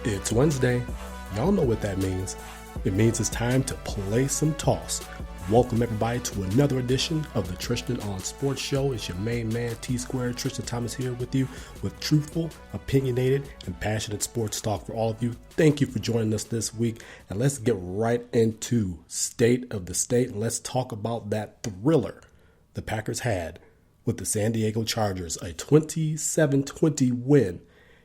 It's Wednesday. Y'all know what that means. It means it's time to play some toss. Welcome everybody to another edition of the Tristain on Sports Show. It's your main man, T-Squared, Tristain Thomas here with you with truthful, opinionated, and passionate sports talk for all of you. Thank you for joining us this week. And let's get right into State of the State. And let's talk about that thriller the Packers had with the San Diego Chargers, a 27-20 win.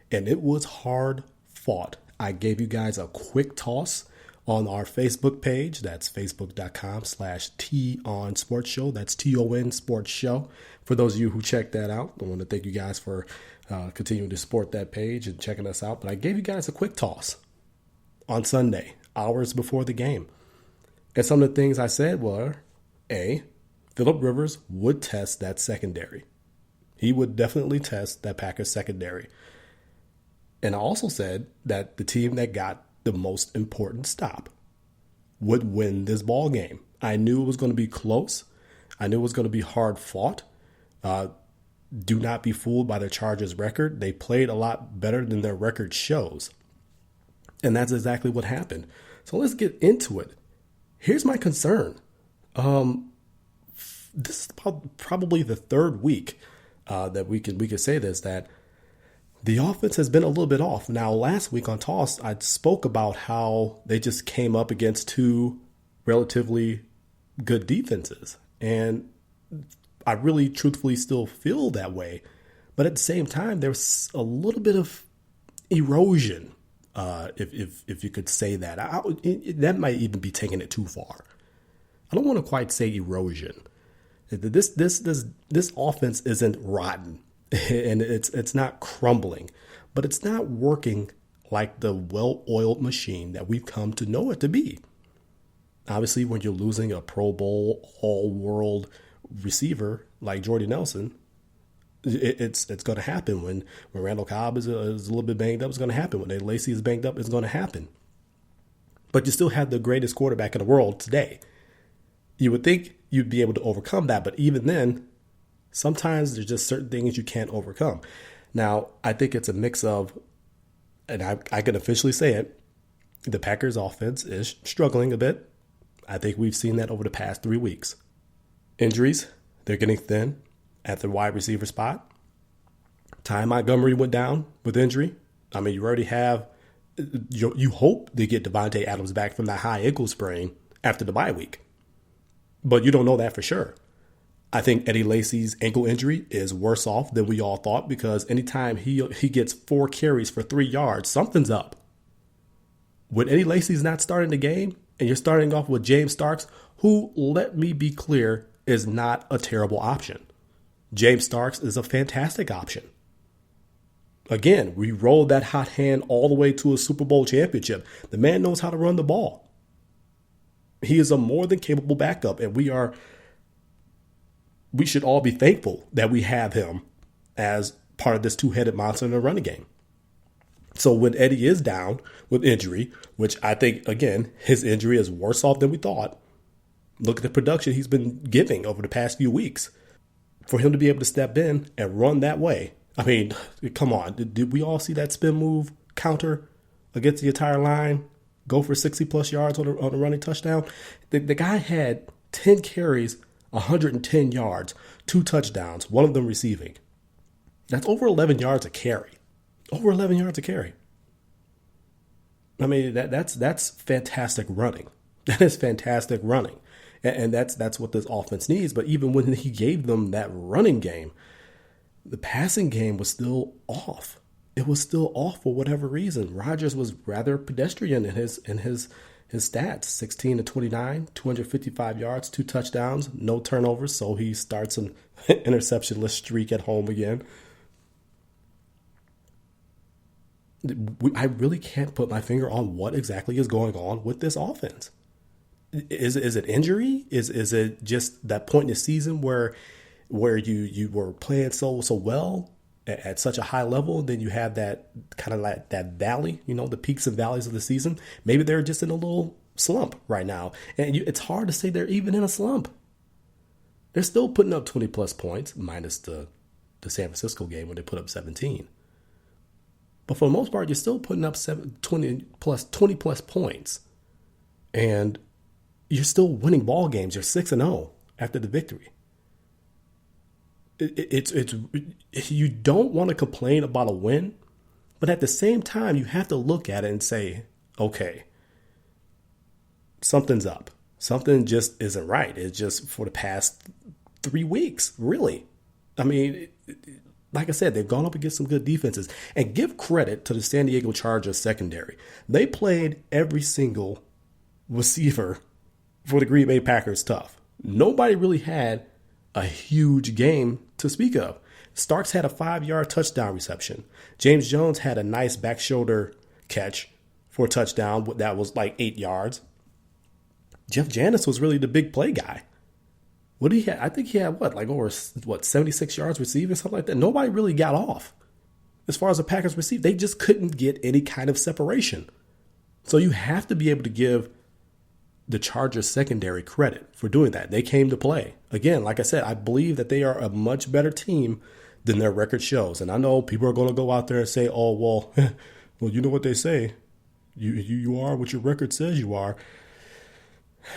And it was hard fought. I gave you guys a quick toss on our Facebook page. That's facebook.com/T-On Sports Show. That's T-O-N Sports Show. For those of you who checked that out, I want to thank you guys for continuing to support that page and checking us out. But I gave you guys a quick toss on Sunday, hours before the game. And some of the things I said were, A, Phillip Rivers would test that secondary. He would definitely test that Packers secondary. And I also said that the team that got the most important stop would win this ball game. I knew it was going to be close. I knew it was going to be hard fought. Do not be fooled by the Chargers' record. They played a lot better than their record shows. And that's exactly what happened. So let's get into it. Here's my concern. This is probably the third week that we could say this, that the offense has been a little bit off. Now, last week on Toss, I spoke about how they just came up against two relatively good defenses. And I really truthfully still feel that way. But at the same time, there's a little bit of erosion, if you could say that. That might even be taking it too far. I don't want to quite say erosion. This offense isn't rotten. And it's not crumbling, but it's not working like the well-oiled machine that we've come to know it to be. Obviously, when you're losing a Pro Bowl, all-world receiver like Jordy Nelson, it's going to happen. When Randall Cobb is a little bit banged up, it's going to happen. When Lacy is banged up, it's going to happen. But you still have the greatest quarterback in the world today. You would think you'd be able to overcome that, but even then, sometimes there's just certain things you can't overcome. Now, I think it's a mix of, and I can officially say it, the Packers offense is struggling a bit. I think we've seen that over the past 3 weeks. Injuries, they're getting thin at the wide receiver spot. Ty Montgomery went down with injury. I mean, you already have, you hope they get Devontae Adams back from that high ankle sprain after the bye week. But you don't know that for sure. I think Eddie Lacy's ankle injury is worse off than we all thought, because anytime he gets 4 carries for 3 yards, something's up. When Eddie Lacy's not starting the game and you're starting off with James Starks, who, let me be clear, is not a terrible option. James Starks is a fantastic option. Again, we rolled that hot hand all the way to a Super Bowl championship. The man knows how to run the ball. He is a more than capable backup, and we should all be thankful that we have him as part of this two-headed monster in the running game. So when Eddie is down with injury, which I think, again, his injury is worse off than we thought. Look at the production he's been giving over the past few weeks. For him to be able to step in and run that way. I mean, come on. Did we all see that spin move counter against the entire line? Go for 60-plus yards on a running touchdown? The guy had 10 carries, 110 yards, 2 touchdowns, one of them receiving. That's over 11 yards a carry. Over 11 yards a carry. I mean, that's fantastic running. That is fantastic running. And that's what this offense needs. But even when he gave them that running game, the passing game was still off. It was still off for whatever reason. Rodgers was rather pedestrian in his stats, 16-29, 255 yards, 2 touchdowns, no turnovers. So he starts an interceptionless streak at home again. I really can't put my finger on what exactly is going on with this offense. Is it injury? Is it just that point in the season where you were playing so well at such a high level, then you have that kind of like that valley, the peaks and valleys of the season? Maybe they're just in a little slump right now. And it's hard to say they're even in a slump. They're still putting up 20-plus points, minus the San Francisco game when they put up 17. But for the most part, you're still putting up 20 plus points. And you're still winning ball games. You're 6-0 after the victory. It's you don't want to complain about a win, but at the same time, you have to look at it and say, okay, something's up. Something just isn't right. It's just for the past 3 weeks, really. I mean, like I said, they've gone up against some good defenses. And give credit to the San Diego Chargers secondary. They played every single receiver for the Green Bay Packers tough. Nobody really had a huge game to speak of. Starks had a 5-yard touchdown reception. James Jones had a nice back shoulder catch for a touchdown that was like 8 yards. Jeff Janis was really the big play guy. What did he have? I think he had over 76 yards receiving, something like that. Nobody really got off. As far as the Packers received, they just couldn't get any kind of separation. So you have to be able to give the Chargers secondary credit for doing that. They came to play. Again, like I said, I believe that they are a much better team than their record shows. And I know people are going to go out there and say, oh, well, well, you know what they say. You are what your record says you are.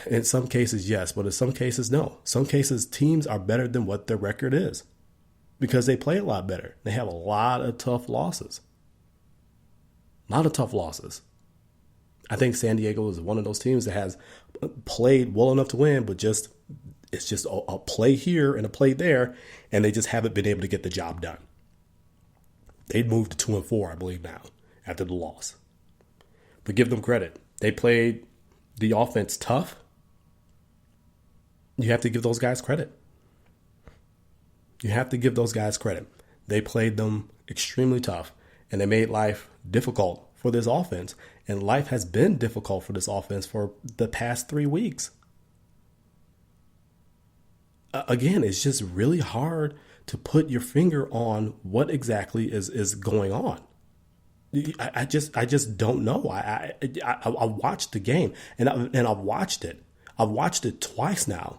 In some cases, yes, but in some cases, no. Some cases, teams are better than what their record is because they play a lot better. They have a lot of tough losses. I think San Diego is one of those teams that has played well enough to win, but it's just a play here and a play there, and they just haven't been able to get the job done. They'd moved to 2-4, I believe, now after the loss. But give them credit. They played the offense tough. You have to give those guys credit. They played them extremely tough, and they made life difficult for this offense. And life has been difficult for this offense for the past 3 weeks. Again, it's just really hard to put your finger on what exactly is going on. I just don't know. I watched the game and I've watched it. I've watched it twice now.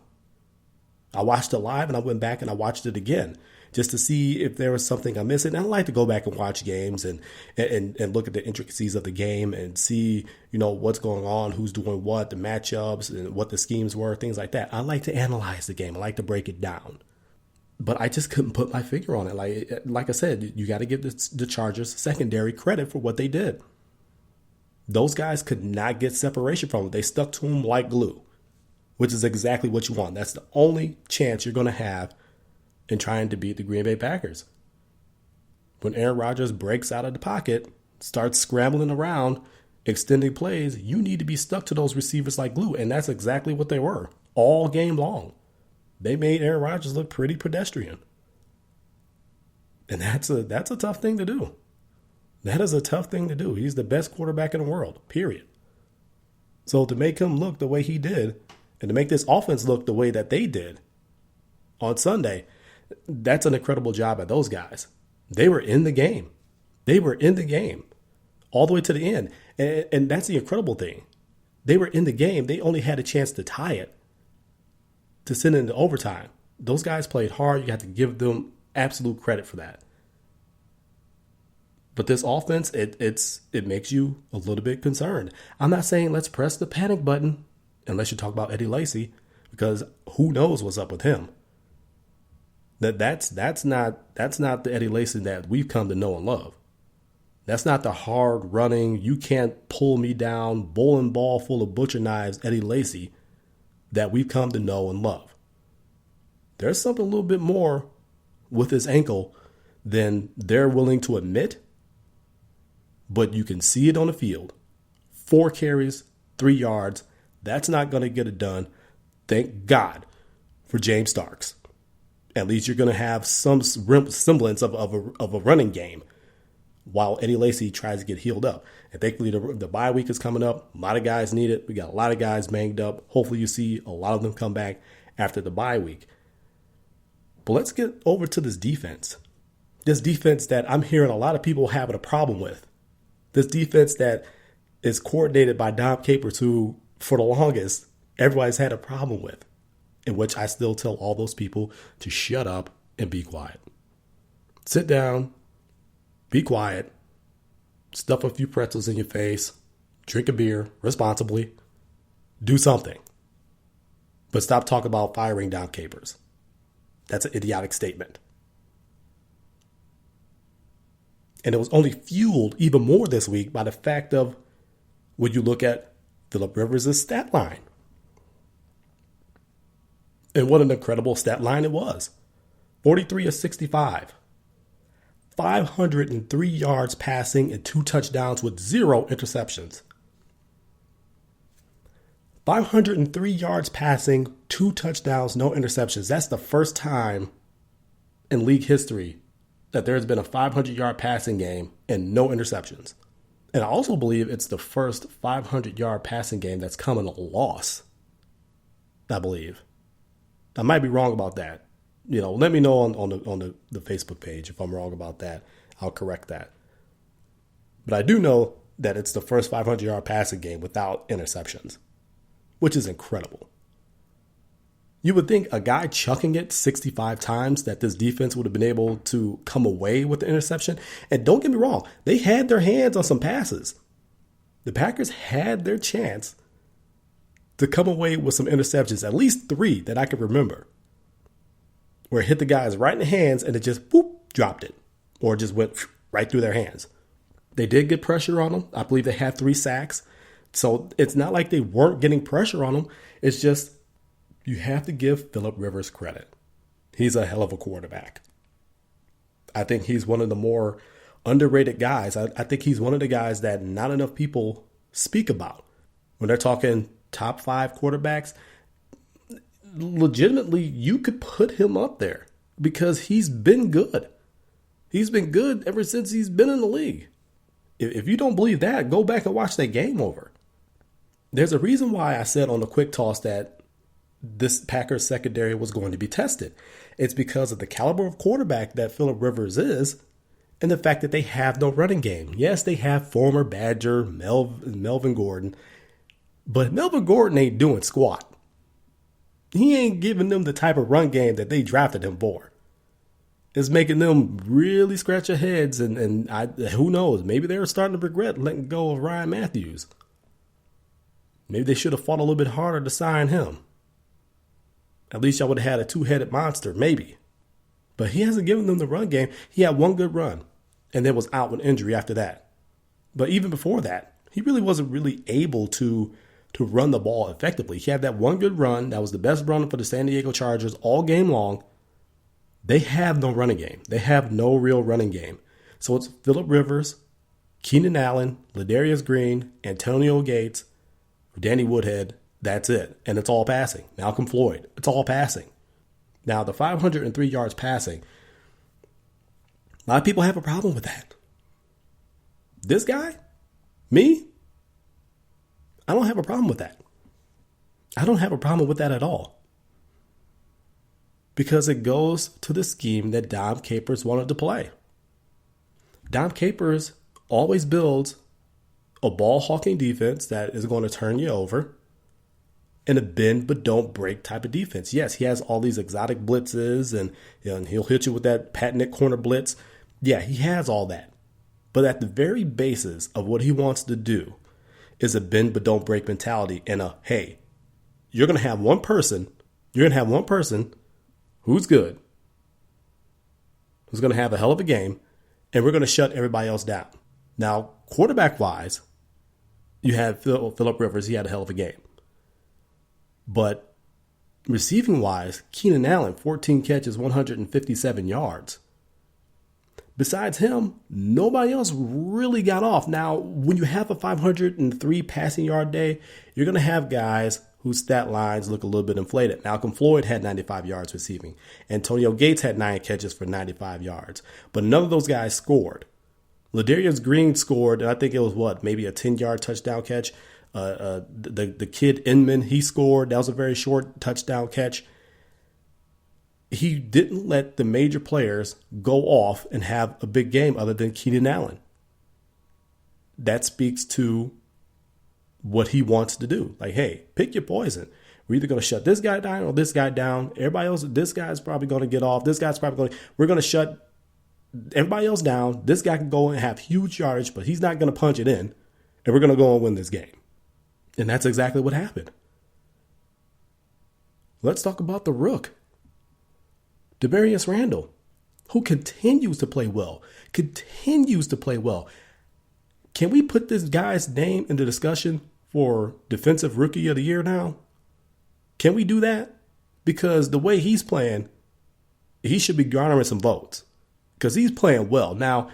I watched it live and I went back and I watched it again just to see if there was something I'm missing. And I like to go back and watch games and look at the intricacies of the game and see, what's going on, who's doing what, the matchups and what the schemes were, things like that. I like to analyze the game. I like to break it down. But I just couldn't put my finger on it. Like I said, you got to give the Chargers secondary credit for what they did. Those guys could not get separation from them. They stuck to them like glue, which is exactly what you want. That's the only chance you're going to have in trying to beat the Green Bay Packers. When Aaron Rodgers breaks out of the pocket, starts scrambling around, extending plays, you need to be stuck to those receivers like glue. And that's exactly what they were all game long. They made Aaron Rodgers look pretty pedestrian. And that's a tough thing to do. That is a tough thing to do. He's the best quarterback in the world, period. So to make him look the way he did, and to make this offense look the way that they did on Sunday, that's an incredible job by those guys. They were in the game. All the way to the end. And that's the incredible thing. They were in the game. They only had a chance to tie it, to send it into overtime. Those guys played hard. You have to give them absolute credit for that. But this offense, it makes you a little bit concerned. I'm not saying let's press the panic button unless you talk about Eddie Lacy, because who knows what's up with him. That's not the Eddie Lacy that we've come to know and love. That's not the hard running, you can't pull me down, bowling ball full of butcher knives Eddie Lacy that we've come to know and love. There's something a little bit more with his ankle than they're willing to admit, but you can see it on the field. 4 carries, 3 yards. That's not going to get it done. Thank God for James Starks. At least you're going to have some semblance of a running game while Eddie Lacy tries to get healed up. And thankfully, the bye week is coming up. A lot of guys need it. We got a lot of guys banged up. Hopefully you see a lot of them come back after the bye week. But let's get over to this defense. This defense that I'm hearing a lot of people having a problem with. This defense that is coordinated by Dom Capers, who, for the longest, everybody's had a problem with, in which I still tell all those people to shut up and be quiet. Sit down, be quiet, stuff a few pretzels in your face, drink a beer responsibly, do something. But stop talking about firing down capers. That's an idiotic statement. And it was only fueled even more this week by the fact of when you look at Phillip Rivers' stat line. And what an incredible stat line it was. 43 of 65. 503 yards passing and 2 touchdowns with 0 interceptions. 503 yards passing, 2 touchdowns, no interceptions. That's the first time in league history that there's been a 500-yard passing game and no interceptions. And I also believe it's the first 500-yard passing game that's come in a loss, I believe. I might be wrong about that. Let me know on the Facebook page if I'm wrong about that. I'll correct that. But I do know that it's the first 500-yard passing game without interceptions, which is incredible. You would think a guy chucking it 65 times that this defense would have been able to come away with the interception. And don't get me wrong, they had their hands on some passes. The Packers had their chance to come away with some interceptions, at least 3 that I can remember, where it hit the guys right in the hands and it just dropped it, or just went right through their hands. They did get pressure on them. I believe they had 3 sacks. So it's not like they weren't getting pressure on them. It's just you have to give Phillip Rivers credit. He's a hell of a quarterback. I think he's one of the more underrated guys. I think he's one of the guys that not enough people speak about. When they're talking top 5 quarterbacks, legitimately, you could put him up there because he's been good. He's been good ever since he's been in the league. If you don't believe that, go back and watch that game over. There's a reason why I said on the quick toss that this Packers secondary was going to be tested. It's because of the caliber of quarterback that Phillip Rivers is and the fact that they have no running game. Yes, they have former Badger Melvin Gordon, but Melvin Gordon ain't doing squat. He ain't giving them the type of run game that they drafted him for. It's making them really scratch their heads, and who knows, maybe they're starting to regret letting go of Ryan Matthews. Maybe they should have fought a little bit harder to sign him. At least y'all would have had a 2-headed monster, maybe. But he hasn't given them the run game. He had 1 good run, and then was out with injury after that. But even before that, he really wasn't really able to run the ball effectively. He had that 1 good run. That was the best run for the San Diego Chargers all game long. They have no running game. They have no real running game. So it's Phillip Rivers, Keenan Allen, Ladarius Green, Antonio Gates, Danny Woodhead. That's it. And it's all passing. Malcolm Floyd. It's all passing. Now, the 503 yards passing, a lot of people have a problem with that. This guy, me, I don't have a problem with that. I don't have a problem with that at all. Because it goes to the scheme that Dom Capers wanted to play. Dom Capers always builds a ball-hawking defense that is going to turn you over and a bend but don't break type of defense. Yes, he has all these exotic blitzes and he'll hit you with that patented corner blitz. Yeah, he has all that. But at the very basis of what he wants to do is a bend but don't break mentality and hey, you're going to have one person who's good, who's going to have a hell of a game, and we're going to shut everybody else down. Now, quarterback-wise, you have Phillip Rivers. He had a hell of a game. But receiving-wise, Keenan Allen, 14 catches, 157 yards. Besides him, nobody else really got off. Now, when you have a 503 passing yard day, you're going to have guys whose stat lines look a little bit inflated. Malcolm Floyd had 95 yards receiving. Antonio Gates had 9 catches for 95 yards. But none of those guys scored. Ladarius Green scored, and I think it was maybe a 10-yard touchdown catch. The kid Inman, he scored. That was a very short touchdown catch. He didn't let the major players go off and have a big game other than Keenan Allen. That speaks to what he wants to do. Like, hey, pick your poison. We're either going to shut this guy down or this guy down. Everybody else, this guy's probably going to get off. This guy's probably going to, we're going to shut everybody else down. This guy can go and have huge yardage, but he's not going to punch it in. And we're going to go and win this game. And that's exactly what happened. Let's talk about the Rook, Demarius Randall, who continues to play well. Can we put this guy's name in the discussion for Defensive Rookie of the Year now? Can we do that? Because the way he's playing, he should be garnering some votes because he's playing well. Now,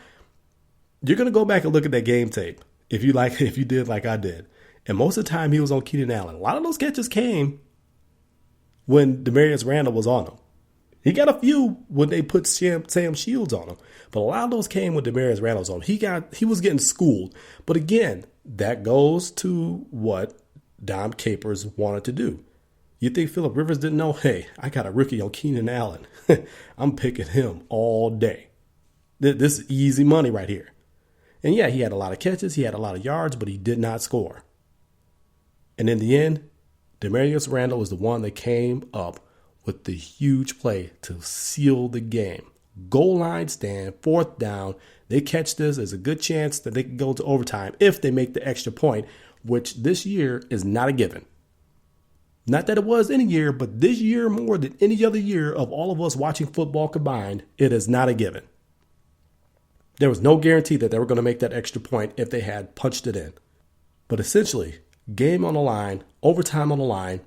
you're going to go back and look at that game tape if you did like I did. And most of the time he was on Keenan Allen. A lot of those catches came when Demarius Randall was on him. He got a few when they put Sam Shields on him. But a lot of those came when Demarius Randall was on him. He was getting schooled. But again, that goes to what Dom Capers wanted to do. You think Phillip Rivers didn't know, hey, I got a rookie on Keenan Allen. I'm picking him all day. This is easy money right here. And yeah, he had a lot of catches. He had a lot of yards, but he did not score. And in the end, Demarius Randall was the one that came up with the huge play to seal the game. Goal line stand, fourth down. They catch this. There's a good chance that they can go to overtime if they make the extra point, which this year is not a given. Not that it was any year, but this year more than any other year of all of us watching football combined, it is not a given. There was no guarantee that they were going to make that extra point if they had punched it in. But essentially, game on the line, overtime on the line,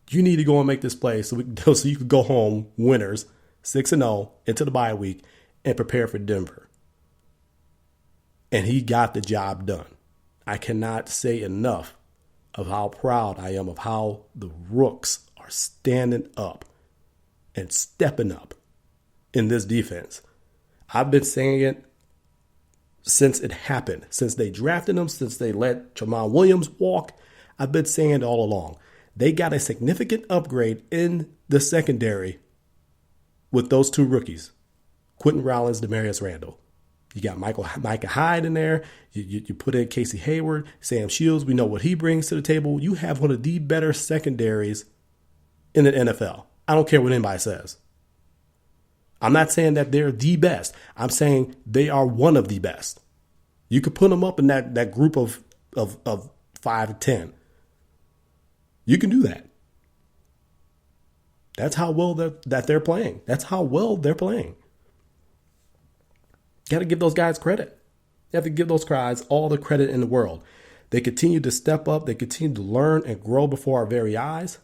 you need to go and make this play so you could go home winners, 6-0, into the bye week and prepare for Denver. And he got the job done. I cannot say enough of how proud I am of how the Rooks are standing up and stepping up in this defense. I've been saying it since it happened, since they drafted him, since they let Tramon Williams walk. I've been saying it all along. They got a significant upgrade in the secondary with those two rookies, Quentin Rollins, Demarius Randall. You got Micah Hyde in there. You put in Casey Hayward, Sam Shields. We know what he brings to the table. You have one of the better secondaries in the NFL. I don't care what anybody says. I'm not saying that they're the best. I'm saying they are one of the best. You could put them up in that group of 5 to 10. You can do that. That's how well that they're playing. That's how well they're playing. Got to give those guys credit. You have to give those guys all the credit in the world. They continue to step up. They continue to learn and grow before our very eyes.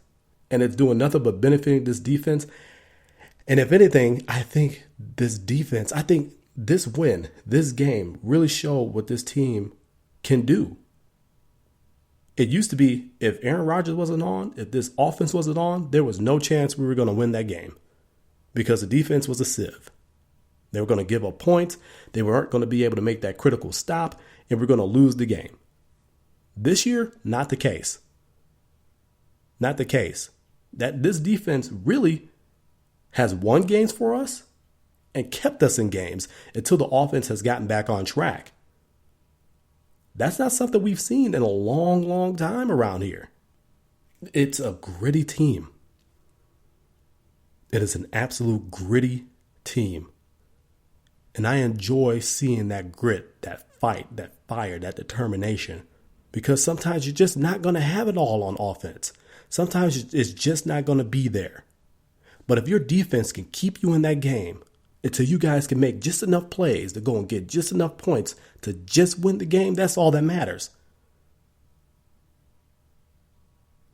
And it's doing nothing but benefiting this defense. And if anything, I think this win, this game really showed what this team can do. It used to be if Aaron Rodgers wasn't on, if this offense wasn't on, there was no chance we were going to win that game because the defense was a sieve. They were going to give up points. They weren't going to be able to make that critical stop, and we're going to lose the game. This year, not the case. Not the case. That this defense really has won games for us and kept us in games until the offense has gotten back on track. That's not something we've seen in a long, long time around here. It's a gritty team. It is an absolute gritty team. And I enjoy seeing that grit, that fight, that fire, that determination. Because sometimes you're just not going to have it all on offense. Sometimes it's just not going to be there. But if your defense can keep you in that game until you guys can make just enough plays to go and get just enough points to just win the game, that's all that matters.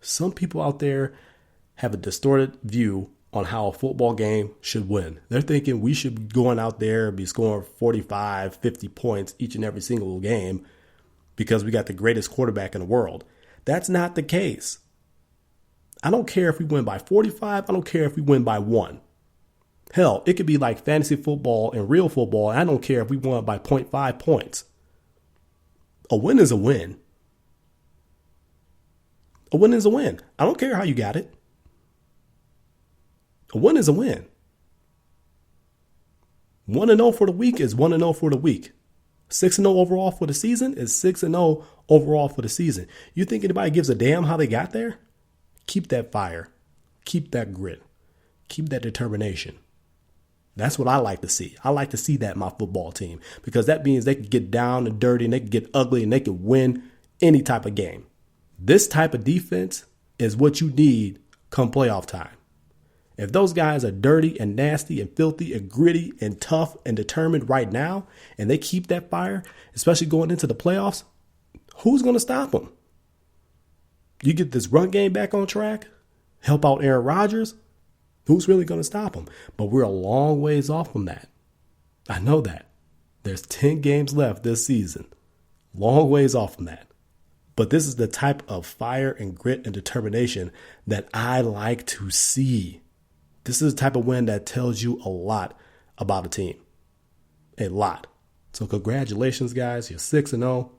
Some people out there have a distorted view on how a football game should win. They're thinking we should be going out there and be scoring 45, 50 points each and every single game because we got the greatest quarterback in the world. That's not the case. I don't care if we win by 45. I don't care if we win by 1. Hell, it could be like fantasy football and real football. I don't care if we won by 0.5 points. A win is a win. A win is a win. I don't care how you got it. A win is a win. 1-0 for the week is 1-0 for the week. 6-0 overall for the season is 6-0 overall for the season. You think anybody gives a damn how they got there? Keep that fire. Keep that grit. Keep that determination. That's what I like to see. I like to see that in my football team because that means they can get down and dirty and they can get ugly and they can win any type of game. This type of defense is what you need come playoff time. If those guys are dirty and nasty and filthy and gritty and tough and determined right now, and they keep that fire, especially going into the playoffs, who's going to stop them? You get this run game back on track, help out Aaron Rodgers, who's really going to stop them? But we're a long ways off from that. I know that. There's 10 games left this season. Long ways off from that. But this is the type of fire and grit and determination that I like to see. This is the type of win that tells you a lot about a team. A lot. So congratulations, guys. You're 6-0.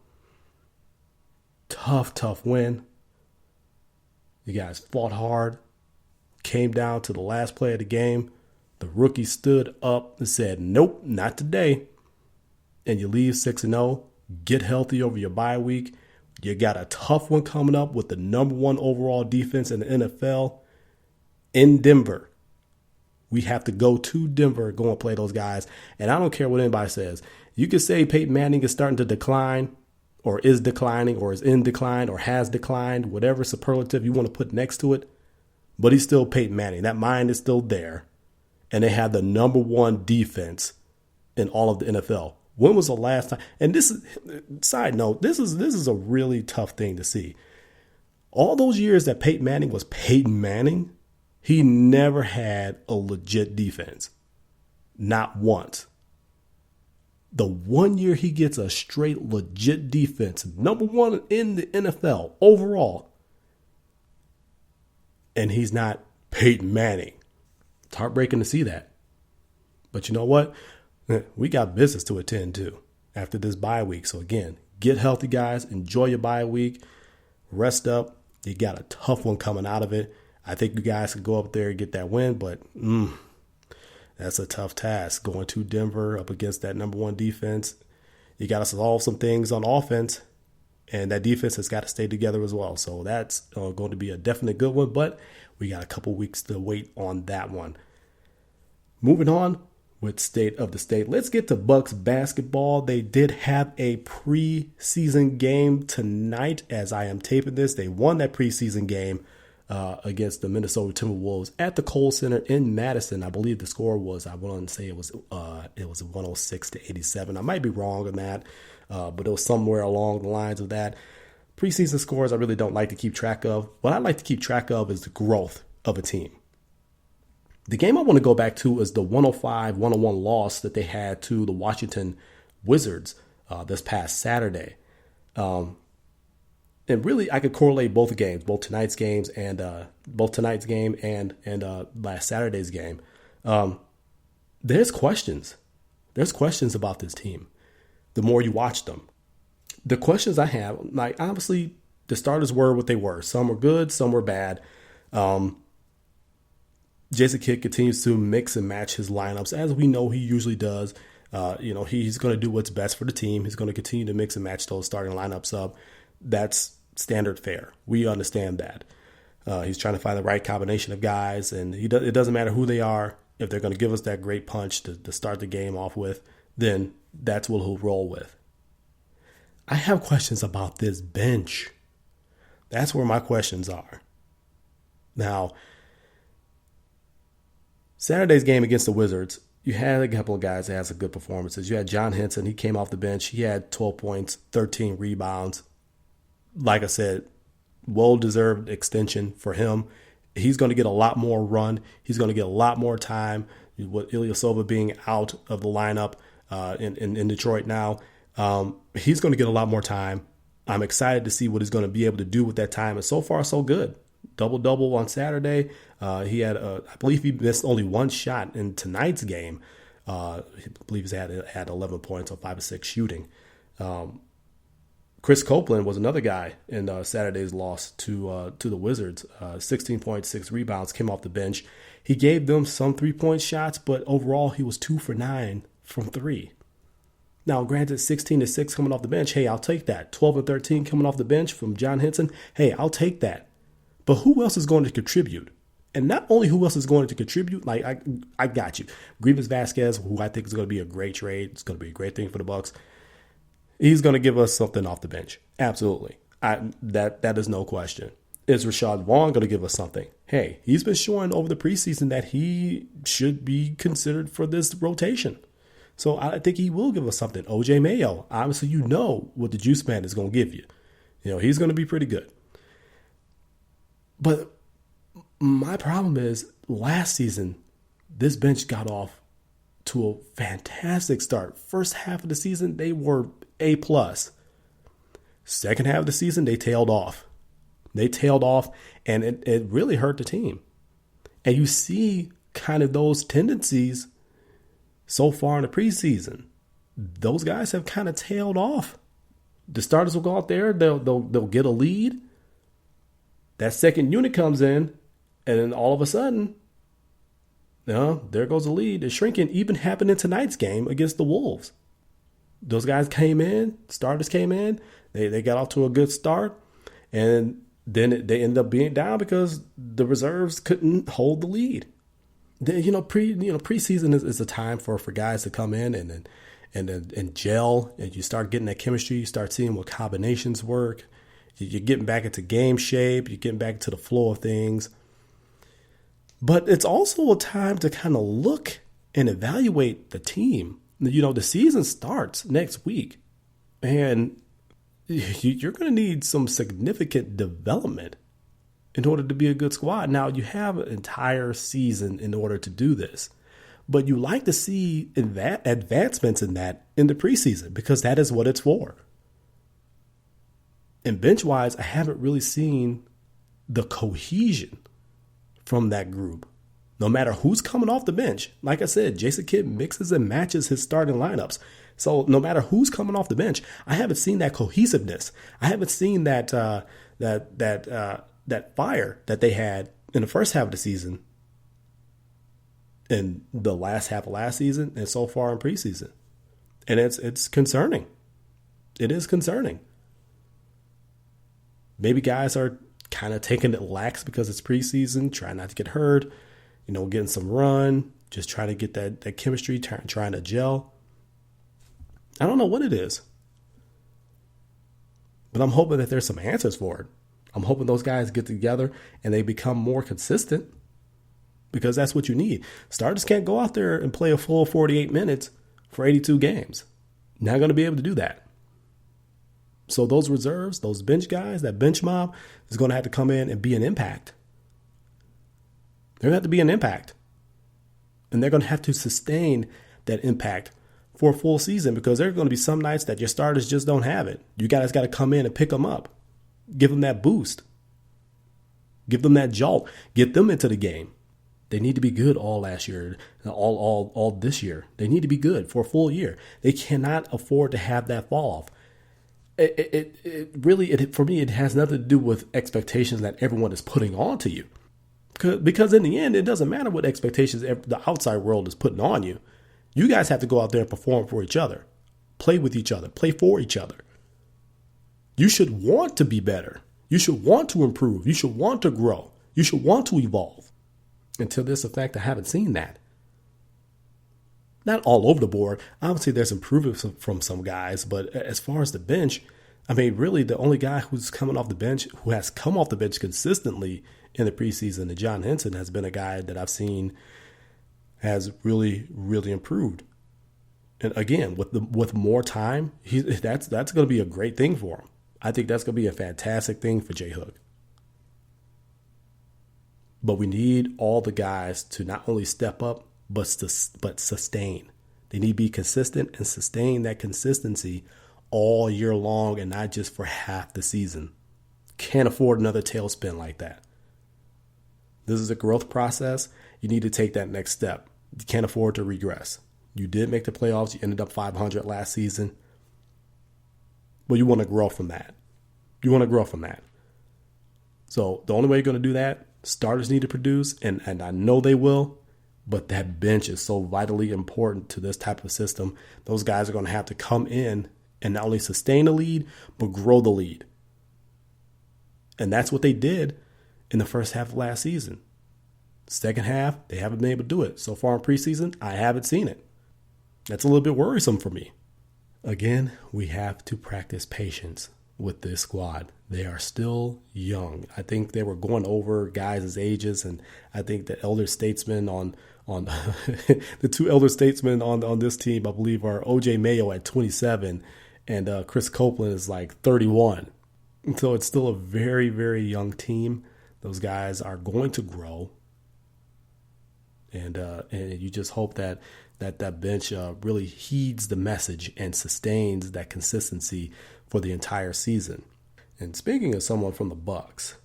Tough win. You guys fought hard. Came down to the last play of the game. The rookie stood up and said, nope, not today. And you leave 6-0. Get healthy over your bye week. You got a tough one coming up with the number 1 overall defense in the NFL in Denver. We have to go to Denver, go and play those guys. And I don't care what anybody says. You can say Peyton Manning is starting to decline or is declining or is in decline or has declined, whatever superlative you want to put next to it. But he's still Peyton Manning. That mind is still there. And they have the number 1 defense in all of the NFL. When was the last time? And this is, side note, this is a really tough thing to see. All those years that Peyton Manning was Peyton Manning, he never had a legit defense. Not once. The one year he gets a straight legit defense, number 1 in the NFL overall, and he's not Peyton Manning. It's heartbreaking to see that. But you know what? We got business to attend to after this bye week. So again, get healthy, guys. Enjoy your bye week. Rest up. You got a tough one coming out of it. I think you guys can go up there and get that win, but that's a tough task going to Denver up against that number 1 defense. You got to solve some things on offense, and that defense has got to stay together as well. So that's going to be a definite good one, but we got a couple weeks to wait on that one. Moving on with State of the State. Let's get to Bucks basketball. They did have a preseason game tonight as I am taping this. They won that preseason game against the Minnesota Timberwolves at the Kohl Center in Madison. I believe the score was, I want to say it was 106-87. I might be wrong on that, but it was somewhere along the lines of that. Preseason scores I really don't like to keep track of. What I like to keep track of is the growth of a team. The game I want to go back to is the 105-101 loss that they had to the Washington Wizards this past Saturday. And really, I could correlate both games, both tonight's game and last Saturday's game. There's questions. There's questions about this team. The more you watch them, the questions I have, like obviously the starters were what they were. Some were good, some were bad. Jason Kidd continues to mix and match his lineups as we know he usually does. He's going to do what's best for the team. He's going to continue to mix and match those starting lineups up. That's standard fare. We understand that. He's trying to find the right combination of guys, and it doesn't matter who they are. If they're going to give us that great punch to start the game off with, then that's what he'll roll with. I have questions about this bench. That's where my questions are. Now, Saturday's game against the Wizards, you had a couple of guys that had some good performances. You had John Henson. He came off the bench. He had 12 points, 13 rebounds. Like I said, well-deserved extension for him. He's going to get a lot more run. He's going to get a lot more time. With Ilyasova being out of the lineup in Detroit now, he's going to get a lot more time. I'm excited to see what he's going to be able to do with that time. And so far, so good. Double-double on Saturday. He had, I believe he missed only one shot in tonight's game. I believe he had 11 points on 5 of 6 shooting. Chris Copeland was another guy in Saturday's loss to the Wizards. 16 points, 6 rebounds, came off the bench. He gave them some 3-point shots, but overall he was 2 for 9 from 3. Now, granted, 16 to 6 coming off the bench. Hey, I'll take that. 12 and 13 coming off the bench from John Henson. Hey, I'll take that. But who else is going to contribute? And not only who else is going to contribute, like I got you. Grievous Vasquez, who I think is going to be a great trade. It's going to be a great thing for the Bucks. He's going to give us something off the bench. Absolutely. That is no question. Is Rashad Vaughn going to give us something? Hey, he's been showing over the preseason that he should be considered for this rotation. So I think he will give us something. OJ Mayo, obviously you know what the juice man is going to give you. He's going to be pretty good. But my problem is last season, this bench got off to a fantastic start. First half of the season, they were A+. Second half of the season, they tailed off. And it really hurt the team. And you see kind of those tendencies so far in the preseason. Those guys have kind of tailed off. The starters will go out there, they'll get a lead. That second unit comes in, and then all of a sudden, there goes the lead. It's shrinking. Even happened in tonight's game against the Wolves. Those guys came in, starters came in, they got off to a good start, and then they ended up being down because the reserves couldn't hold the lead. Preseason is a time for guys to come in and gel, and you start getting that chemistry. You start seeing what combinations work. You're getting back into game shape. You're getting back to the flow of things. But it's also a time to kind of look and evaluate the team. The season starts next week, and you're going to need some significant development in order to be a good squad. Now, you have an entire season in order to do this, but you like to see advancements in that in the preseason because that is what it's for. And bench-wise, I haven't really seen the cohesion from that group. No matter who's coming off the bench, like I said, Jason Kidd mixes and matches his starting lineups. So no matter who's coming off the bench, I haven't seen that cohesiveness. I haven't seen that fire that they had in the first half of the season, in the last half of last season, and so far in preseason. And it's concerning. It is concerning. Maybe guys are kind of taking it lax because it's preseason, trying not to get hurt, getting some run, just trying to get that chemistry, trying to gel. I don't know what it is, but I'm hoping that there's some answers for it. I'm hoping those guys get together and they become more consistent, because that's what you need. Starters can't go out there and play a full 48 minutes for 82 games. Not going to be able to do that. So those reserves, those bench guys, that bench mob is going to have to come in and be an impact. They're going to have to be an impact. And they're going to have to sustain that impact for a full season, because there are going to be some nights that your starters just don't have it. You guys got to come in and pick them up. Give them that boost. Give them that jolt. Get them into the game. They need to be good all last year, all this year. They need to be good for a full year. They cannot afford to have that fall off. It really, for me, it has nothing to do with expectations that everyone is putting onto you. Because in the end, it doesn't matter what expectations the outside world is putting on you. You guys have to go out there and perform for each other. Play with each other. Play for each other. You should want to be better. You should want to improve. You should want to grow. You should want to evolve. Until this effect, I haven't seen that. Not all over the board. Obviously, there's improvements from some guys, but as far as the bench, I mean, really, the only guy who's coming off the bench, who has come off the bench consistently in the preseason, John Henson, has been a guy that I've seen has really, really improved. And again, with more time, that's going to be a great thing for him. I think that's going to be a fantastic thing for J Hook. But we need all the guys to not only step up, but sustain. They need to be consistent and sustain that consistency all year long, and not just for half the season. Can't afford another tailspin like that. This is a growth process. You need to take that next step. You can't afford to regress. You did make the playoffs. You ended up 500 last season. But you want to grow from that. So the only way you're going to do that, starters need to produce, and I know they will, but that bench is so vitally important to this type of system. Those guys are going to have to come in and not only sustain the lead, but grow the lead. And that's what they did in the first half of last season. Second half, they haven't been able to do it. So far in preseason, I haven't seen it. That's a little bit worrisome for me. Again, we have to practice patience with this squad. They are still young. I think they were going over guys' ages, and I think the elder statesmen on the two elder statesmen on this team, I believe, are OJ Mayo at 27 and Chris Copeland is like 31. So it's still a very, very young team. Those guys are going to grow. And you just hope that bench really heeds the message and sustains that consistency for the entire season. And speaking of someone from the Bucks,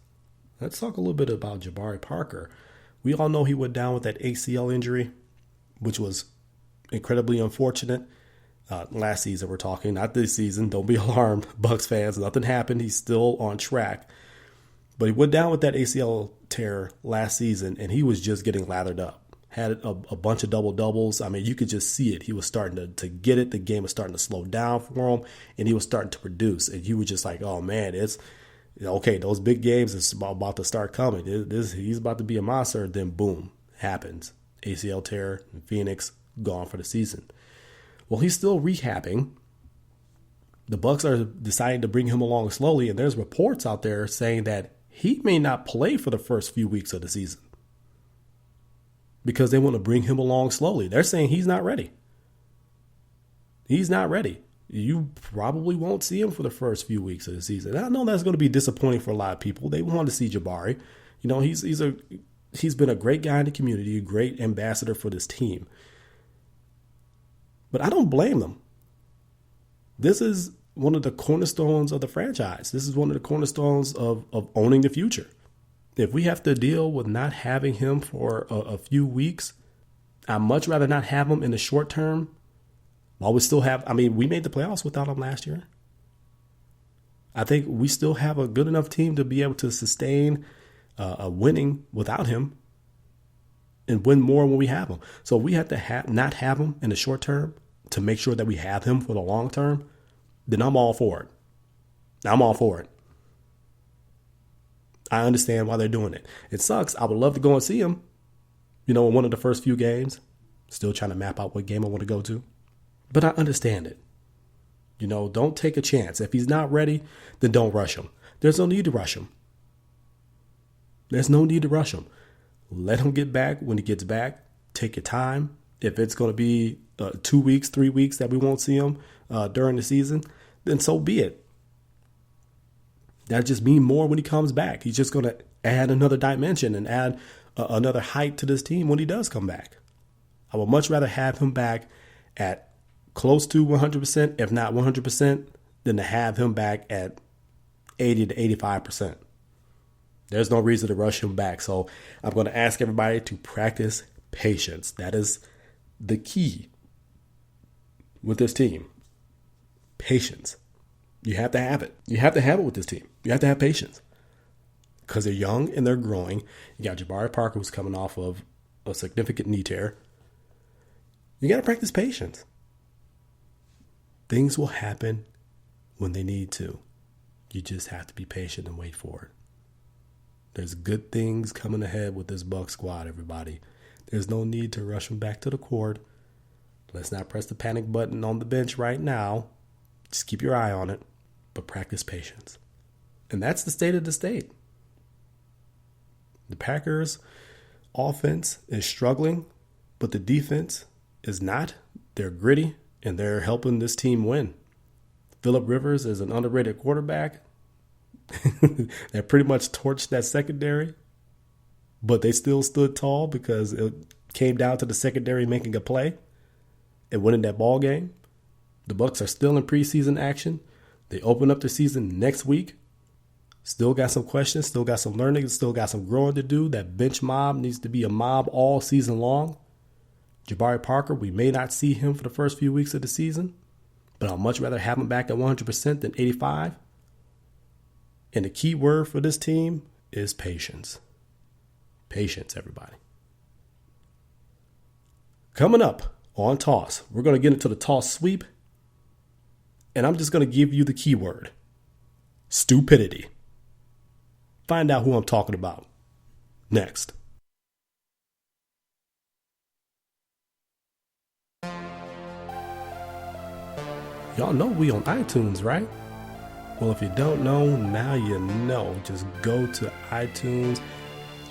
let's talk a little bit about Jabari Parker. We all know he went down with that ACL injury, which was incredibly unfortunate. Last season we're talking, not this season. Don't be alarmed, Bucks fans. Nothing happened. He's still on track. But he went down with that ACL tear last season, and he was just getting lathered up. Had a bunch of double-doubles. I mean, you could just see it. He was starting to get it. The game was starting to slow down for him, and he was starting to produce. And you were just like, oh, man, it's okay. Those big games is about to start coming. He's about to be a monster. Then, boom, happens. ACL tear in Phoenix, gone for the season. Well, he's still rehabbing. The Bucks are deciding to bring him along slowly, and there's reports out there saying that he may not play for the first few weeks of the season because they want to bring him along slowly. They're saying he's not ready. He's not ready. You probably won't see him for the first few weeks of the season. I know that's going to be disappointing for a lot of people. They want to see Jabari. You know, he's been a great guy in the community, a great ambassador for this team. But I don't blame them. This is one of the cornerstones of the franchise. This is one of the cornerstones of owning the future. If we have to deal with not having him for a few weeks, I'd much rather not have him in the short term. While we still have, we made the playoffs without him last year. I think we still have a good enough team to be able to sustain a winning without him and win more when we have him. So we have to not have him in the short term to make sure that we have him for the long term. Then I'm all for it. I'm all for it. I understand why they're doing it. It sucks. I would love to go and see him, in one of the first few games. Still trying to map out what game I want to go to. But I understand it. Don't take a chance. If he's not ready, then don't rush him. There's no need to rush him. There's no need to rush him. Let him get back when he gets back. Take your time. If it's going to be 2 weeks, 3 weeks that we won't see him during the season, then so be it. That just means more when he comes back. He's just going to add another dimension and add another height to this team when he does come back. I would much rather have him back at close to 100%, if not 100%, than to have him back at 80 to 85%. There's no reason to rush him back. So I'm going to ask everybody to practice patience. That is the key with this team. Patience. You have to have it. You have to have it with this team. You have to have patience because they're young and they're growing. You got Jabari Parker, who's coming off of a significant knee tear. You got to practice patience. Things will happen when they need to. You just have to be patient and wait for it. There's good things coming ahead with this Bucs squad, everybody. There's no need to rush them back to the court. Let's not press the panic button on the bench right now. Just keep your eye on it, but practice patience. And that's the state of the state. The Packers' offense is struggling, but the defense is not. They're gritty, and they're helping this team win. Phillip Rivers is an underrated quarterback. They pretty much torched that secondary, but they still stood tall because it came down to the secondary making a play and winning that ball game. The Bucs are still in preseason action. They open up the season next week. Still got some questions, still got some learning, still got some growing to do. That bench mob needs to be a mob all season long. Jabari Parker, we may not see him for the first few weeks of the season, but I'd much rather have him back at 100% than 85%. And the key word for this team is patience. Patience, everybody. Coming up on Toss, we're going to get into the Toss sweep. And I'm just going to give you the keyword. Stupidity. Find out who I'm talking about next. Y'all know we on iTunes, right? Well, if you don't know, now you know. Just go to iTunes,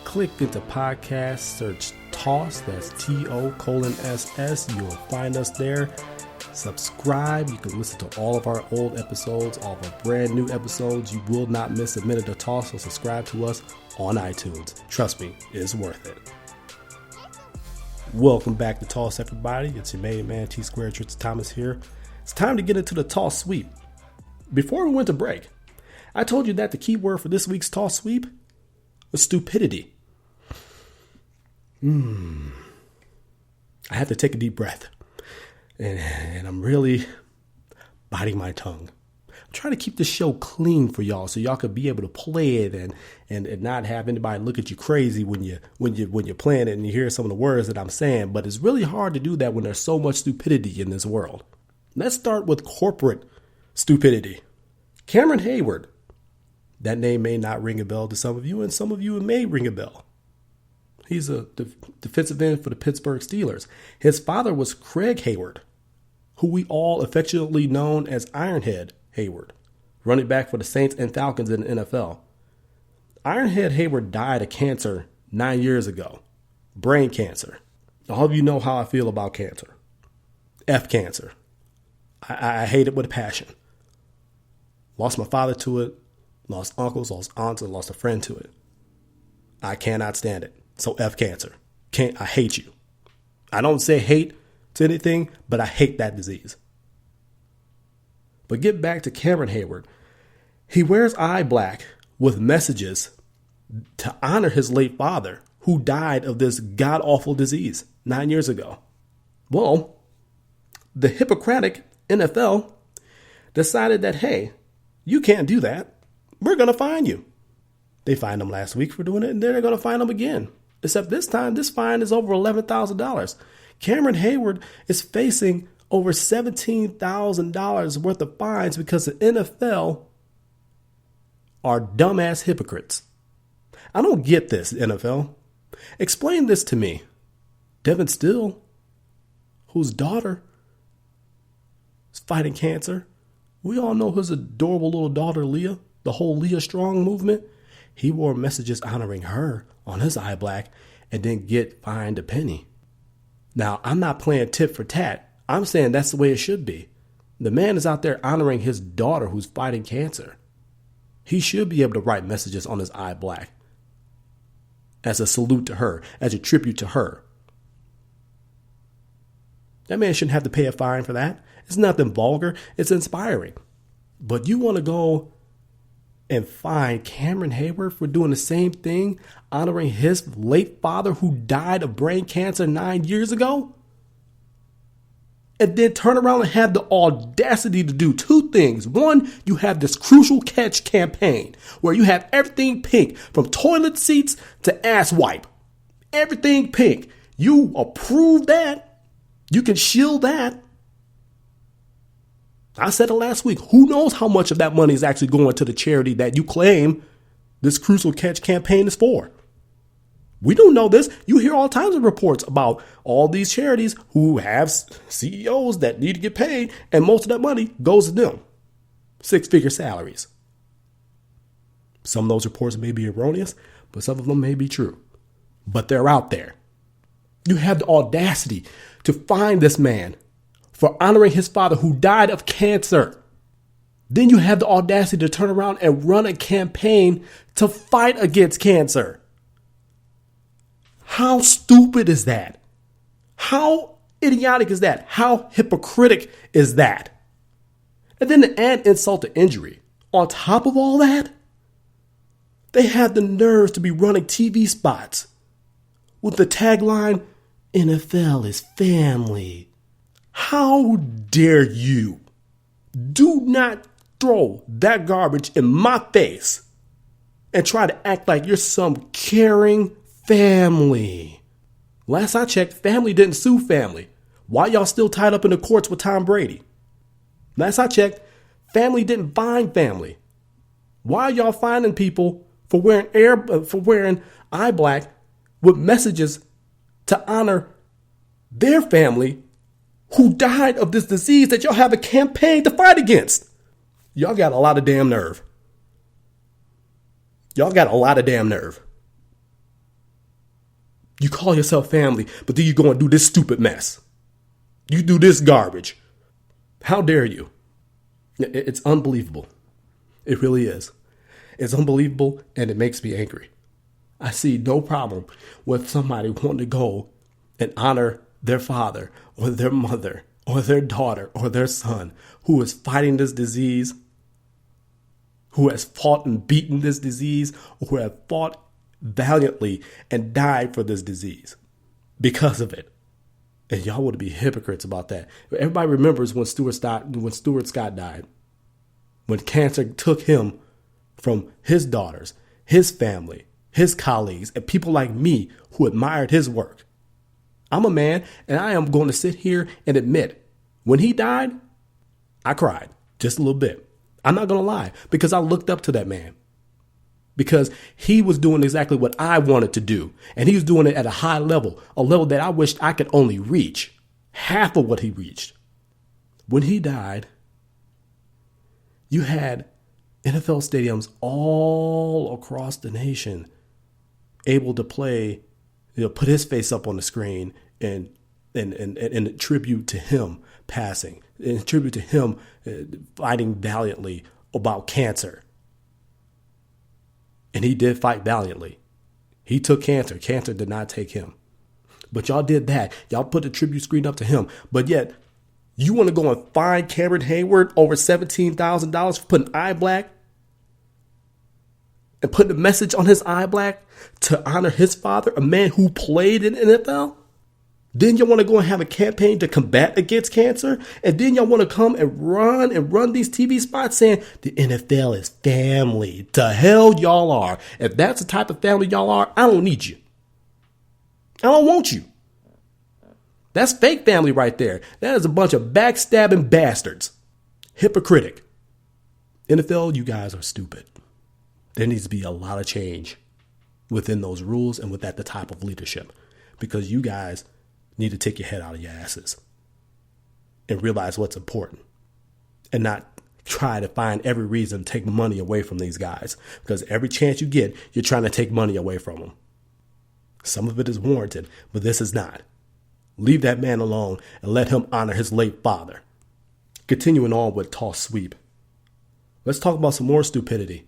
click into podcast, search TOSS, that's TO:SS. You'll find us there. Subscribe. You can listen to all of our old episodes, all of our brand new episodes. You will not miss a minute of TOSS, so subscribe to us on iTunes. Trust me, it's worth it. Welcome back to TOSS, everybody. It's your main man, T Squared, Tristain Thomas here. It's time to get into the TOSS sweep. Before we went to break, I told you that the key word for this week's TOSS sweep was stupidity. I have to take a deep breath. And I'm really biting my tongue. I'm trying to keep this show clean for y'all so y'all could be able to play it and not have anybody look at you crazy when you're playing it and you hear some of the words that I'm saying. But it's really hard to do that when there's so much stupidity in this world. Let's start with corporate stupidity. Cameron Heyward. That name may not ring a bell to some of you, and some of you it may ring a bell. He's a defensive end for the Pittsburgh Steelers. His father was Craig Heyward, who we all affectionately known as Ironhead Heyward, running back for the Saints and Falcons in the NFL. Ironhead Heyward died of cancer 9 years ago, brain cancer. All of you know how I feel about cancer. F cancer. I hate it with a passion. Lost my father to it, lost uncles, lost aunts, and lost a friend to it. I cannot stand it. So F cancer. I hate you. I don't say hate to anything, but I hate that disease. But get back to Cameron Heyward. He wears eye black with messages to honor his late father who died of this god-awful disease 9 years ago. Well, the Hippocratic NFL decided that, hey, you can't do that. We're going to fine you. They fined him last week for doing it, and they're going to fine him again. Except this time, this fine is over $11,000. Cameron Heyward is facing over $17,000 worth of fines because the NFL are dumbass hypocrites. I don't get this, NFL. Explain this to me. Devin Steele, whose daughter is fighting cancer. We all know his adorable little daughter, Leah, the whole Leah Strong movement. He wore messages honoring her on his eye black and didn't get fined a penny. Now, I'm not playing tit for tat. I'm saying that's the way it should be. The man is out there honoring his daughter who's fighting cancer. He should be able to write messages on his eye black as a salute to her, as a tribute to her. That man shouldn't have to pay a fine for that. It's nothing vulgar. It's inspiring. But you want to go and fine Cameron Heyward for doing the same thing, honoring his late father who died of brain cancer 9 years ago? And then turn around and have the audacity to do two things. One, you have this crucial catch campaign where you have everything pink from toilet seats to ass wipe. Everything pink. You approve that. You can shield that. I said it last week. Who knows how much of that money is actually going to the charity that you claim this crucial catch campaign is for? We don't know this. You hear all kinds of reports about all these charities who have CEOs that need to get paid, and most of that money goes to them. 6-figure salaries. Some of those reports may be erroneous, but some of them may be true. But they're out there. You have the audacity to find this man for honoring his father who died of cancer. Then you have the audacity to turn around and run a campaign to fight against cancer. How stupid is that? How idiotic is that? How hypocritical is that? And then to add insult to injury, on top of all that, they have the nerves to be running TV spots with the tagline, NFL is family. How dare you? Do not throw that garbage in my face and try to act like you're some caring family. Last I checked, family didn't sue family. Why y'all still tied up in the courts with Tom Brady? Last I checked, family didn't fine family. Why are y'all fining people for wearing eye black with messages to honor their family who died of this disease that y'all have a campaign to fight against. Y'all got a lot of damn nerve. Y'all got a lot of damn nerve. You call yourself family, but then you go and do this stupid mess. You do this garbage. How dare you? It's unbelievable. It really is. It's unbelievable, and it makes me angry. I see no problem with somebody wanting to go and honor their father or their mother or their daughter or their son who is fighting this disease, who has fought and beaten this disease, or who have fought valiantly and died for this disease because of it. And y'all would be hypocrites about that. Everybody remembers when Stuart Scott died, when cancer took him from his daughters, his family, his colleagues, and people like me who admired his work. I'm a man, and I am going to sit here and admit, when he died, I cried just a little bit. I'm not going to lie, because I looked up to that man. Because he was doing exactly what I wanted to do. And he was doing it at a high level, a level that I wished I could only reach. Half of what he reached. When he died, you had NFL stadiums all across the nation able to play, put his face up on the screen and a tribute to him passing, in tribute to him fighting valiantly about cancer. And he did fight valiantly. He took cancer. Cancer did not take him. But y'all did that. Y'all put the tribute screen up to him. But yet, you want to go and fine Cameron Hayward over $17,000 for putting eye black and putting a message on his eye black to honor his father, a man who played in the NFL? Then y'all want to go and have a campaign to combat against cancer? And then y'all want to come and run these TV spots saying the NFL is family. The hell y'all are. If that's the type of family y'all are, I don't need you. I don't want you. That's fake family right there. That is a bunch of backstabbing bastards. Hypocritic. NFL, you guys are stupid. There needs to be a lot of change within those rules and with that the type of leadership. Because you guys need to take your head out of your asses and realize what's important and not try to find every reason to take money away from these guys, because every chance you get, you're trying to take money away from them. Some of it is warranted, but this is not. Leave that man alone and let him honor his late father. Continuing on with toss sweep. Let's talk about some more stupidity.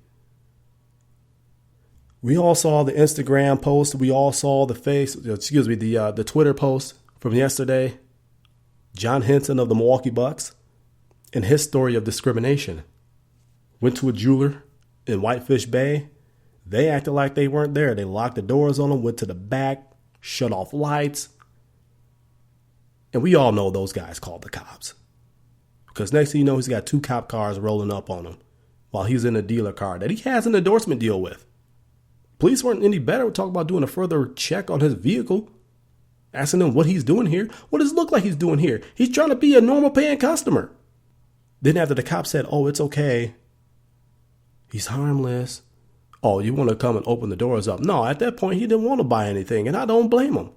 We all saw the Instagram post. We all saw the Twitter post from yesterday. John Henson of the Milwaukee Bucks and his story of discrimination. Went to a jeweler in Whitefish Bay. They acted like they weren't there. They locked the doors on him, went to the back, shut off lights. And we all know those guys called the cops. Because next thing you know, he's got 2 cop cars rolling up on him while he's in a dealer car that he has an endorsement deal with. Police weren't any better. We're talking about doing a further check on his vehicle, asking him what he's doing here. What does it look like he's doing here? He's trying to be a normal paying customer. Then after the cop said, oh, it's okay, he's harmless. Oh, you want to come and open the doors up? No, at that point, he didn't want to buy anything, and I don't blame him.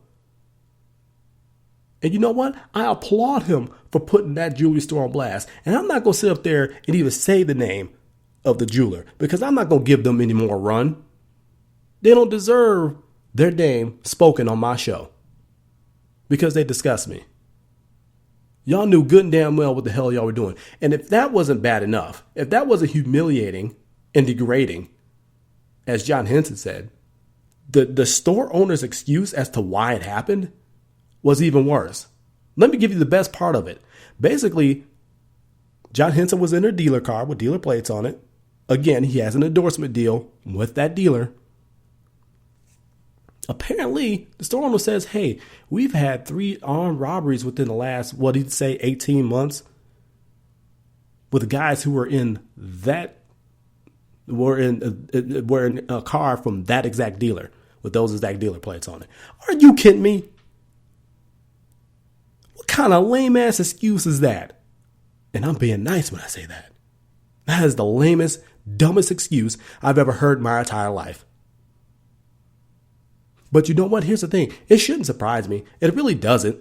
And you know what? I applaud him for putting that jewelry store on blast. And I'm not going to sit up there and even say the name of the jeweler, because I'm not going to give them any more run. They don't deserve their name spoken on my show because they disgust me. Y'all knew good and damn well what the hell y'all were doing. And if that wasn't bad enough, if that wasn't humiliating and degrading, as John Henson said, the store owner's excuse as to why it happened was even worse. Let me give you the best part of it. Basically, John Henson was in a dealer car with dealer plates on it. Again, he has an endorsement deal with that dealer. Apparently, the store owner says, hey, we've had 3 armed robberies within the last, 18 months with guys who were in a car from that exact dealer with those exact dealer plates on it. Are you kidding me? What kind of lame ass excuse is that? And I'm being nice when I say that. That is the lamest, dumbest excuse I've ever heard in my entire life. But you know what? Here's the thing. It shouldn't surprise me. It really doesn't.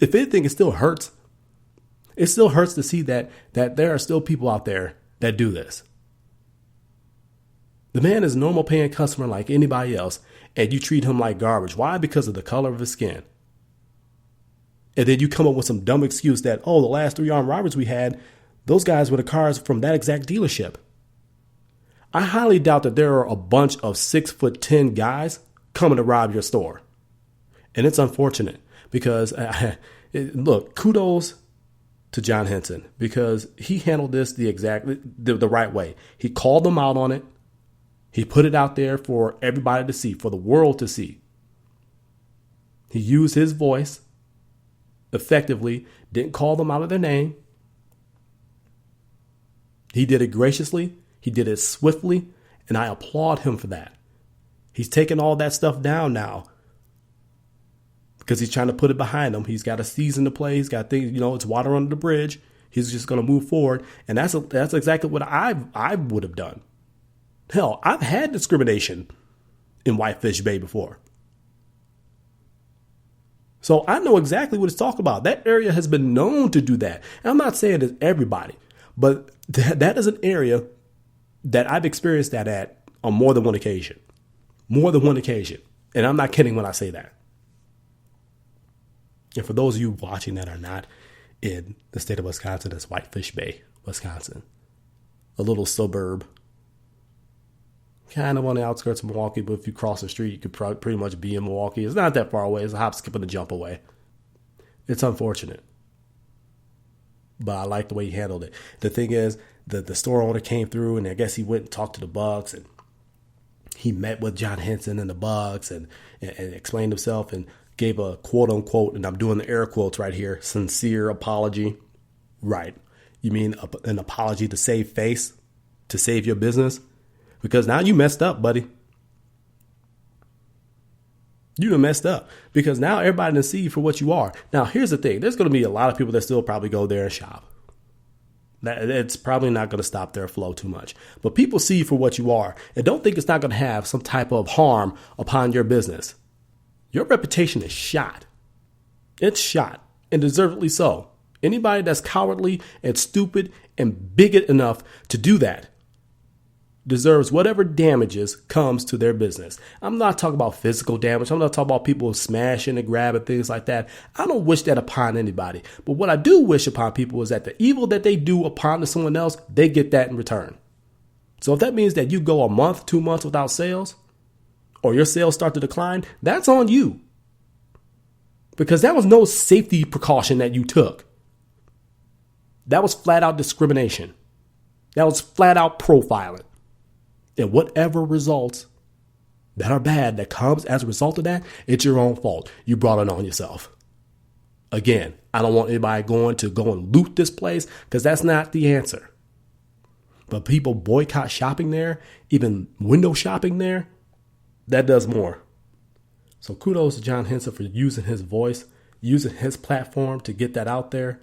If anything, it still hurts. It still hurts to see that there are still people out there that do this. The man is a normal paying customer like anybody else, and you treat him like garbage. Why? Because of the color of his skin. And then you come up with some dumb excuse that, oh, the last 3 armed robberies we had, those guys were the cars from that exact dealership. I highly doubt that there are a bunch of 6'10" guys coming to rob your store. And it's unfortunate because, look, kudos to John Henson because he handled this the right way. He called them out on it. He put it out there for everybody to see, for the world to see. He used his voice effectively, didn't call them out of their name. He did it graciously. He did it swiftly, and I applaud him for that. He's taking all that stuff down now because he's trying to put it behind him. He's got a season to play. He's got things, it's water under the bridge. He's just going to move forward, and that's exactly what I would have done. Hell, I've had discrimination in Whitefish Bay before. So I know exactly what it's talking about. That area has been known to do that. And I'm not saying it's everybody, but that is an area that I've experienced that at on more than one occasion. More than one occasion. And I'm not kidding when I say that. And for those of you watching that are not in the state of Wisconsin, that's Whitefish Bay, Wisconsin. A little suburb. Kind of on the outskirts of Milwaukee, but if you cross the street, you could pretty much be in Milwaukee. It's not that far away. It's a hop, skip, and a jump away. It's unfortunate. But I like the way he handled it. The thing is, the store owner came through, and I guess he went and talked to the Bucks, and he met with John Henson and the Bucks and explained himself and gave a quote-unquote, and I'm doing the air quotes right here, sincere apology. Right. You mean an apology to save face? To save your business? Because now you messed up, buddy. You done messed up. Because now everybody can see you for what you are. Now, here's the thing. There's going to be a lot of people that still probably go there and shop. It's probably not going to stop their flow too much. But people see you for what you are. And don't think it's not going to have some type of harm upon your business. Your reputation is shot. It's shot. And deservedly so. Anybody that's cowardly and stupid and bigot enough to do that deserves whatever damages comes to their business. I'm not talking about physical damage. I'm not talking about people smashing and grabbing, things like that. I don't wish that upon anybody. But what I do wish upon people is that the evil that they do upon someone else, they get that in return. So if that means that you go a month, 2 months without sales, or your sales start to decline, that's on you. Because that was no safety precaution that you took. That was flat out discrimination. That was flat out profiling. And whatever results that are bad that comes as a result of that, it's your own fault. You brought it on yourself. Again, I don't want anybody to go and loot this place because that's not the answer. But people boycott shopping there, even window shopping there, that does more. So kudos to John Henson for using his voice, using his platform to get that out there.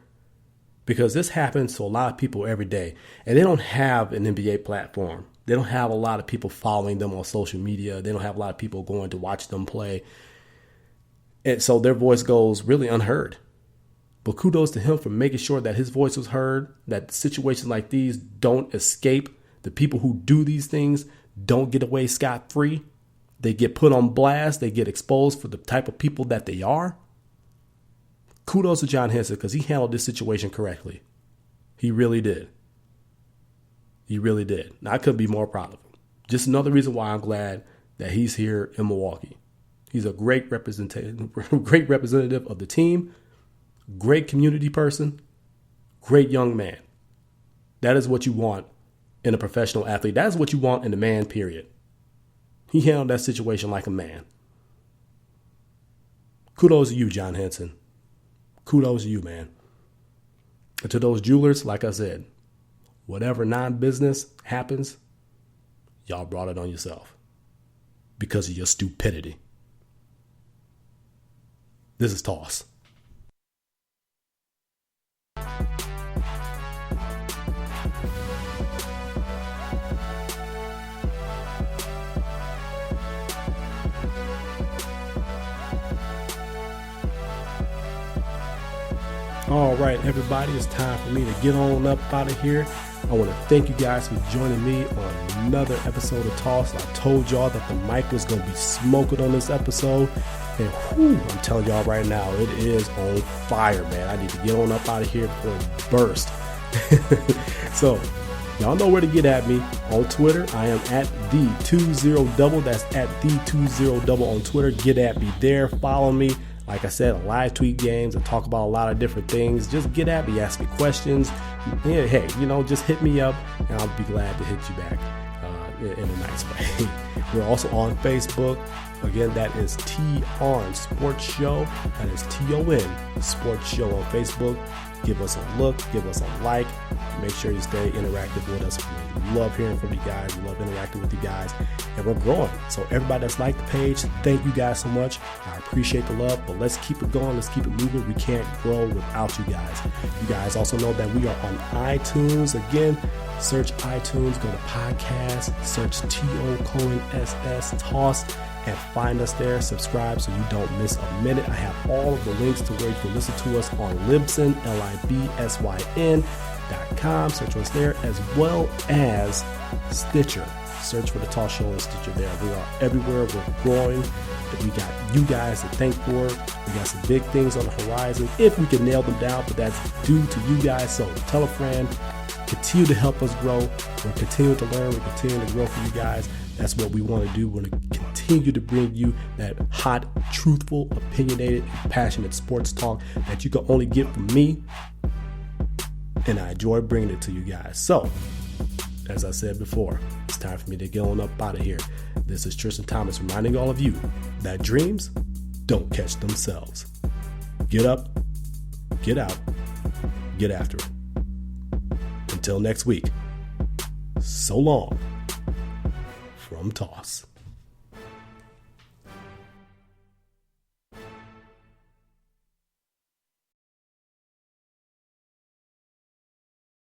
Because this happens to a lot of people every day. And they don't have an NBA platform. They don't have a lot of people following them on social media. They don't have a lot of people going to watch them play. And so their voice goes really unheard. But kudos to him for making sure that his voice was heard, that situations like these don't escape. The people who do these things don't get away scot-free. They get put on blast. They get exposed for the type of people that they are. Kudos to John Henson because he handled this situation correctly. He really did. He really did. And I couldn't be more proud of him. Just another reason why I'm glad that he's here in Milwaukee. He's a great representative of the team, great community person, great young man. That is what you want in a professional athlete. That is what you want in a man, period. He handled that situation like a man. Kudos to you, John Henson. Kudos to you, man. And to those jewelers, like I said, whatever non-business happens, y'all brought it on yourself because of your stupidity. This is Toss. All right, everybody, it's time for me to get on up out of here. I want to thank you guys for joining me on another episode of Toss. I told y'all that the mic was going to be smoking on this episode. And whew, I'm telling y'all right now, it is on fire, man. I need to get on up out of here before it bursts. So, y'all know where to get at me. On Twitter, I am at the20double. That's at the20double on Twitter. Get at me there. Follow me. Like I said, I live tweet games and talk about a lot of different things. Just get at me, ask me questions. Yeah, hey, just hit me up and I'll be glad to hit you back in a nice way. We're also on Facebook. Again, that is T-On Sports Show. That is T-O-N Sports Show on Facebook. Give us a look. Give us a like. Make sure you stay interactive with us. We love hearing from you guys. We love interacting with you guys. And we're growing. So everybody that's liked the page, thank you guys so much. I appreciate the love. But let's keep it going. Let's keep it moving. We can't grow without you guys. You guys also know that we are on iTunes. Again, search iTunes. Go to podcast. Search TO:SS Toss. And find us there, subscribe so you don't miss a minute. I have all of the links to where you can listen to us on Libsyn, LIBSYN.com. Search us there, as well as Stitcher. Search for the Toss Show and Stitcher there. We are everywhere. We're growing. We got you guys to thank for. We got some big things on the horizon if we can nail them down, but that's due to you guys. So tell a friend. Continue to help us grow. We're continuing to learn. We're continuing to grow for you guys. That's what we want to do. We're going to continue to bring you that hot, truthful, opinionated, passionate sports talk that you can only get from me. And I enjoy bringing it to you guys. So, as I said before, it's time for me to get on up out of here. This is Tristain Thomas reminding all of you that dreams don't catch themselves. Get up, get out, get after it. Until next week, so long from Toss.